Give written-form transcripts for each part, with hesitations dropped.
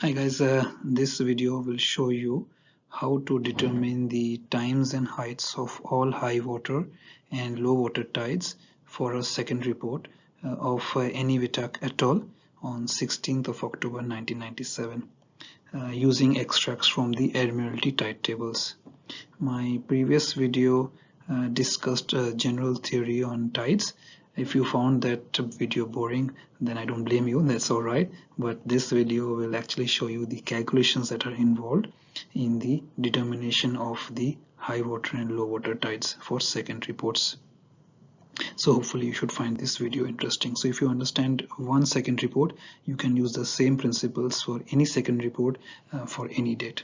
Hi guys, this video will show you how to determine the times and heights of all high water and low water tides for a second report of Eniwetak atoll on 16th of October 1997 using extracts from the Admiralty tide tables. My previous video discussed a general theory on tides. If you found that video boring, then I don't blame you, that's alright. But this video will actually show you the calculations that are involved in the determination of the high water and low water tides for second reports. So hopefully you should find this video interesting. So if you understand one second report, you can use the same principles for any second report for any date.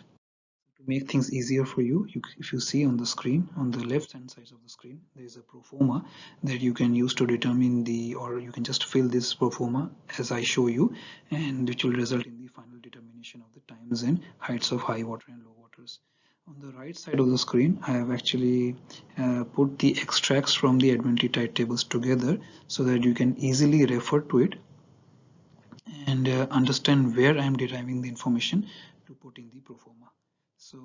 To make things easier for you, if you see on the screen, on the left hand side of the screen, there is a pro forma that you can use to determine or you can just fill this pro forma as I show you, and which will result in the final determination of the times and heights of high water and low waters. On the right side of the screen, I have actually put the extracts from the Admiralty tide tables together so that you can easily refer to it and understand where I am deriving the information to put in the pro forma. So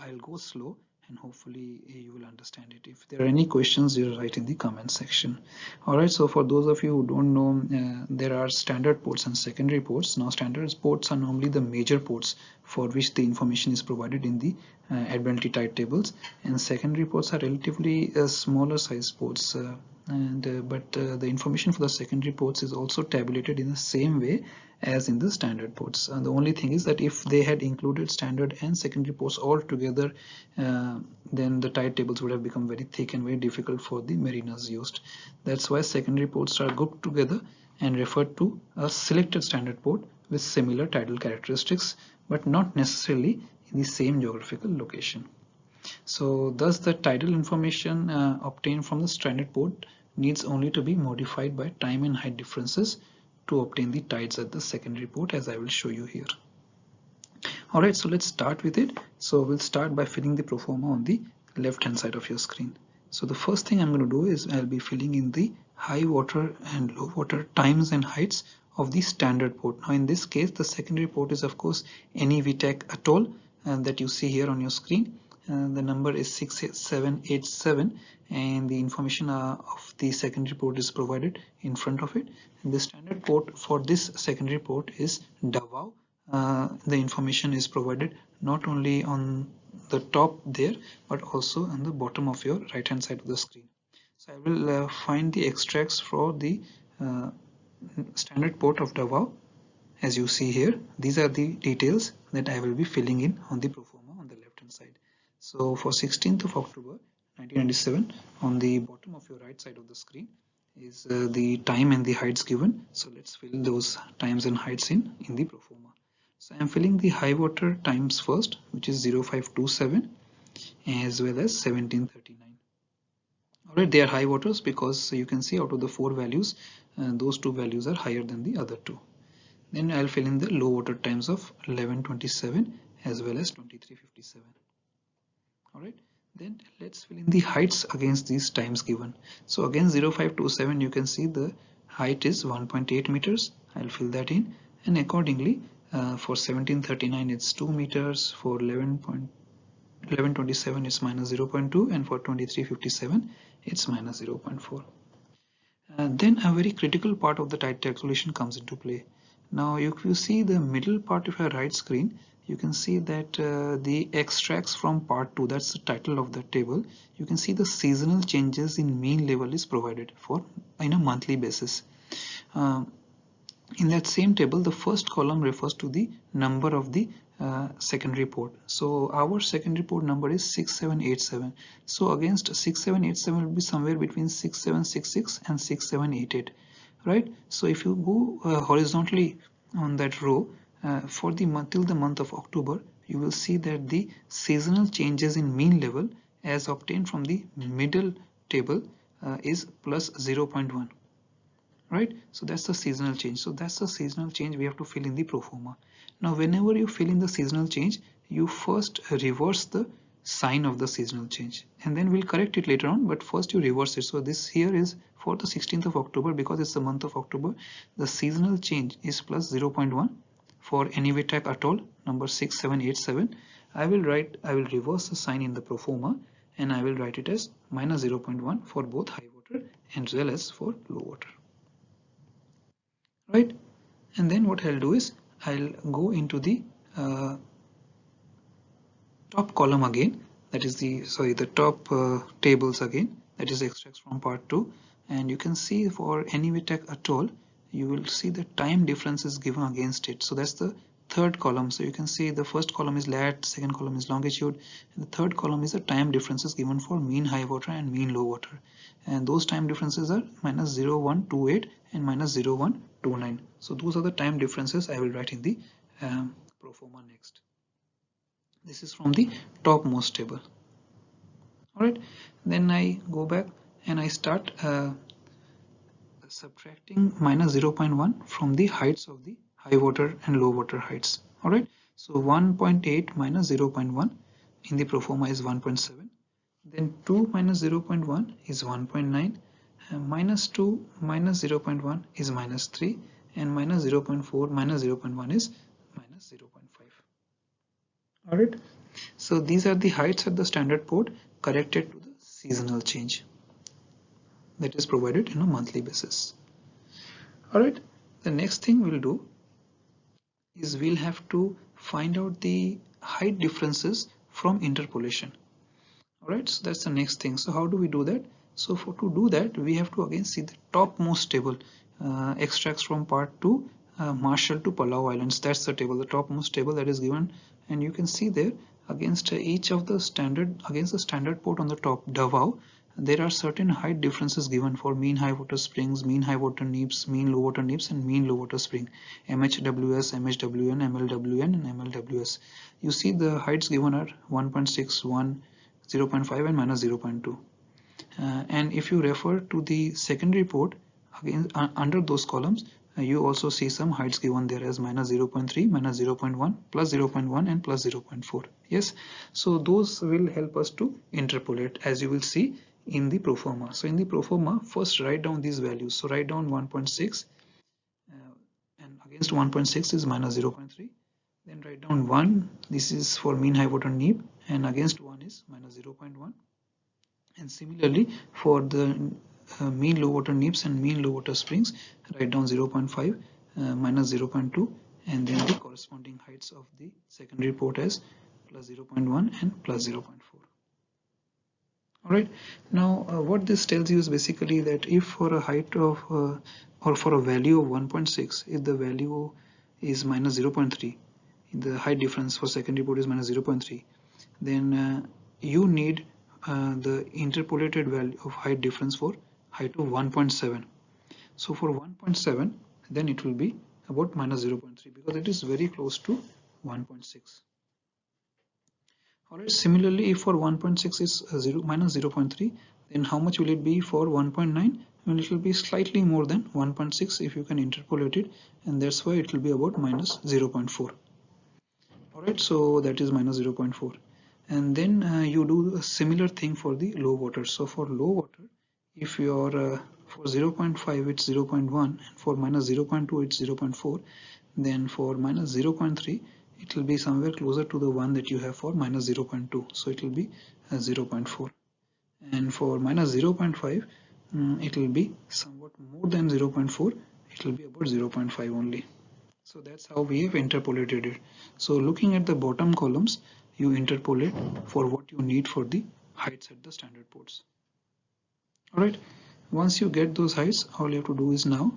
I'll go slow and hopefully you will understand it. If there are any questions, you write in the comment section. Alright, so for those of you who don't know, there are standard ports and secondary ports. Now standard ports are normally the major ports for which the information is provided in the Admiralty tide tables, and secondary ports are relatively smaller size ports. But the information for the secondary ports is also tabulated in the same way as in the standard ports. The only thing is that if they had included standard and secondary ports all together, then the tide tables would have become very thick and very difficult for the mariners used. That's why secondary ports are grouped together and referred to a selected standard port with similar tidal characteristics, but not necessarily in the same geographical location. So thus the tidal information obtained from the standard port needs only to be modified by time and height differences to obtain the tides at the secondary port, as I will show you here. Alright, so let's start with it. So we'll start by filling the pro forma on the left hand side of your screen. So the first thing I'm going to do is I'll be filling in the high water and low water times and heights of the standard port. Now in this case, the secondary port is of course Eniwetak atoll that you see here on your screen. The number is 6787 and the information of the secondary port is provided in front of it. And the standard port for this secondary port is Davao. The information is provided not only on the top there but also on the bottom of your right hand side of the screen. So I will find the extracts for the standard port of Davao. As you see here, these are the details that I will be filling in on the pro forma on the left hand side. So for 16th of October 1997, on the bottom of your right side of the screen is the time and the heights given. So let's fill those times and heights in the pro forma. So I'm filling the high water times first, which is 0527 as well as 1739. Alright, they are high waters because you can see out of the four values, those two values are higher than the other two. Then I'll fill in the low water times of 1127 as well as 2357. Alright, then let's fill in the heights against these times given. So again 0527, you can see the height is 1.8 meters. I'll fill that in, and accordingly for 1739 it's 2 meters, for 1127 it's minus 0.2, and for 2357 it's minus 0.4. Then a very critical part of the tide calculation comes into play. Now if you see the middle part of your right screen, you can see that the extracts from part 2, that's the title of the table, you can see the seasonal changes in mean level is provided for in a monthly basis. In that same table, the first column refers to the number of the secondary port. So our secondary port number is 6787. So against 6787 will be somewhere between 6766 and 6788, right? So if you go horizontally on that row for the month till the month of October, you will see that the seasonal changes in mean level as obtained from the middle table is plus 0.1. Right, so that's the seasonal change. So that's the seasonal change we have to fill in the pro forma. Now whenever you fill in the seasonal change, you first reverse the sign of the seasonal change, and then we'll correct it later on, but first you reverse it. So this here is for the 16th of October, because it's the month of October, the seasonal change is plus 0.1. for Eniwetak atoll number 6787, I will reverse the sign in the proforma and I will write it as minus 0.1 for both high water as well as for low water. Right? And then what I'll do is I'll go into the top column again, that is the top tables again, that is extracts from part 2, and you can see for Eniwetak atoll you will see the time difference is given against it. So that's the third column. So you can see the first column is lat, second column is longitude, and the third column is the time differences given for mean high water and mean low water, and those time differences are minus 0.128 and minus 0.129. So those are the time differences I will write in the proforma next. This is from the topmost table. Alright, then I go back and I start subtracting minus 0.1 from the heights of the high water and low water heights. Alright, so 1.8 minus 0.1 in the proforma is 1.7. Then 2 minus 0.1 is 1.9. Minus 2 minus 0.1 is minus 3. And minus 0.4 minus 0.1 is minus 0.5. Alright, so these are the heights at the standard port corrected to the seasonal change that is provided on a monthly basis. Alright, the next thing we'll do is we'll have to find out the height differences from interpolation. Alright, so that's the next thing. So how do we do that? So to do that, we have to again see the topmost table, extracts from part 2, Marshall to Palau Islands. That's the table, the topmost table that is given, and you can see there against each of the standard, against the standard port on the top, Davao, there are certain height differences given for mean high water springs, mean high water neaps, mean low water neaps, and mean low water spring, MHWS, MHWN, MLWN, and MLWS. You see the heights given are 1.6, 1, 0.5 and minus 0.2. And if you refer to the secondary port, again under those columns, you also see some heights given there as minus 0.3, minus 0.1, plus 0.1 and plus 0.4. Yes, so those will help us to interpolate, as you will see in the proforma. So in the proforma, first write down these values. So write down 1.6 and against 1.6 is minus 0.3. Then write down 1, this is for mean high water neap, and against 1 is minus 0.1. And similarly for the mean low water neaps and mean low water springs, write down 0.5, minus 0.2, and then the corresponding heights of the secondary port as plus 0.1 and plus 0.4. Alright, now what this tells you is basically that if for a height of or for a value of 1.6, if the value is minus 0.3, the height difference for secondary port is minus 0.3, then you need the interpolated value of height difference for height of 1.7. So for 1.7, then it will be about minus 0.3 because it is very close to 1.6. Alright, similarly if for 1.6 is minus 0.3, then how much will it be for 1.9? Well, it will be slightly more than 1.6 if you can interpolate it, and that's why it will be about minus 0.4. Alright, so that is minus 0.4. And then you do a similar thing for the low water. So for low water, if your for 0.5 it's 0.1 and for minus 0.2 it's 0.4, then for minus 0.3 it will be somewhere closer to the one that you have for minus 0.2, so it will be 0.4, and for minus 0.5 it will be somewhat more than 0.4, it will be about 0.5 only. So that's how we have interpolated it. So looking at the bottom columns, you interpolate for what you need for the heights at the standard ports. Alright, once you get those heights, all you have to do is now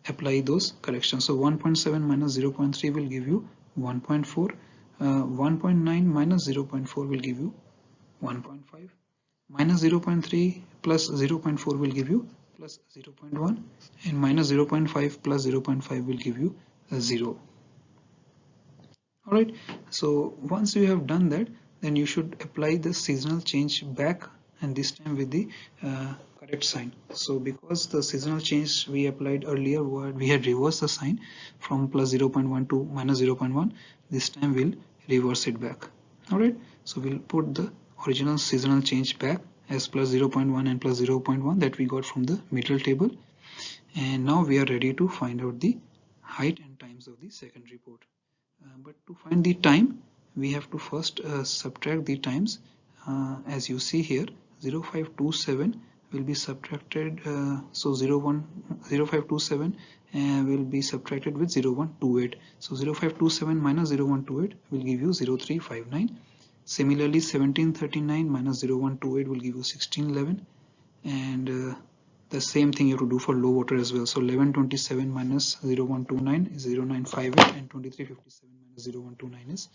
apply those corrections. So 1.7 minus 0.3 will give you 1.4, 1.9 minus 0.4 will give you 1.5, minus 0.3 plus 0.4 will give you plus 0.1, and minus 0.5 plus 0.5 will give you 0. Alright, so once you have done that, then you should apply the seasonal change back, and this time with the correct sign. So because the seasonal change we applied earlier, we had reversed the sign from plus 0.1 to minus 0.1, this time we'll reverse it back. Alright, so we'll put the original seasonal change back as plus 0.1 and plus 0.1 that we got from the middle table, and now we are ready to find out the height and times of the secondary port. But to find the time, we have to first subtract the times. As you see here, 0527 will be subtracted, so 0527 will be subtracted with 0128. So 0527 minus 0128 will give you 0359. Similarly, 1739 minus 0128 will give you 1611, and the same thing you have to do for low water as well. So 1127 minus 0129 is 0958, and 2357 minus 0129 is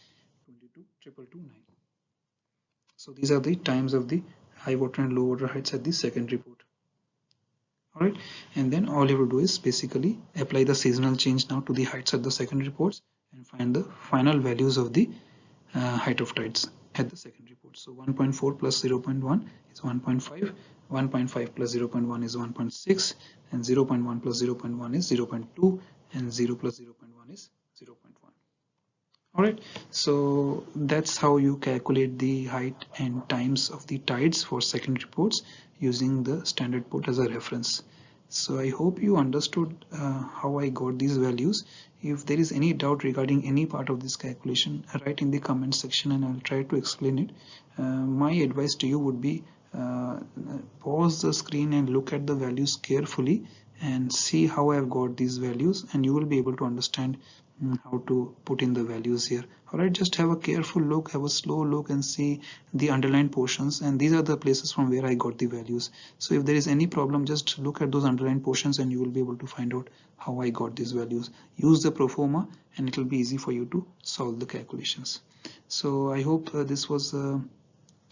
22229. So these are the times of the high water and low water heights at the second report. Alright, and then all you have to do is basically apply the seasonal change now to the heights at the second reports and find the final values of the height of tides at the second report. So 1.4 plus 0.1 is 1.5, 1.5 plus 0.1 is 1.6, and 0.1 plus 0.1 is 0.2, and 0 plus 0.1 is 0.1. Alright, so that's how you calculate the height and times of the tides for second reports using the standard port as a reference. So I hope you understood how I got these values. If there is any doubt regarding any part of this calculation, write in the comment section and I'll try to explain it. My advice to you would be pause the screen and look at the values carefully and see how I've got these values, and you will be able to understand how to put in the values here. Alright, just have a careful look, have a slow look, and see the underlined portions, and these are the places from where I got the values. So if there is any problem, just look at those underlined portions and you will be able to find out how I got these values. Use the proforma and it will be easy for you to solve the calculations. So I hope this was a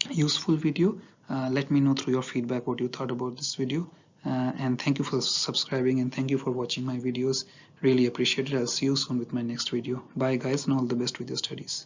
useful video. Let me know through your feedback what you thought about this video. And thank you for subscribing, and thank you for watching my videos. Really appreciate it. I'll see you soon with my next video. Bye guys, and all the best with your studies.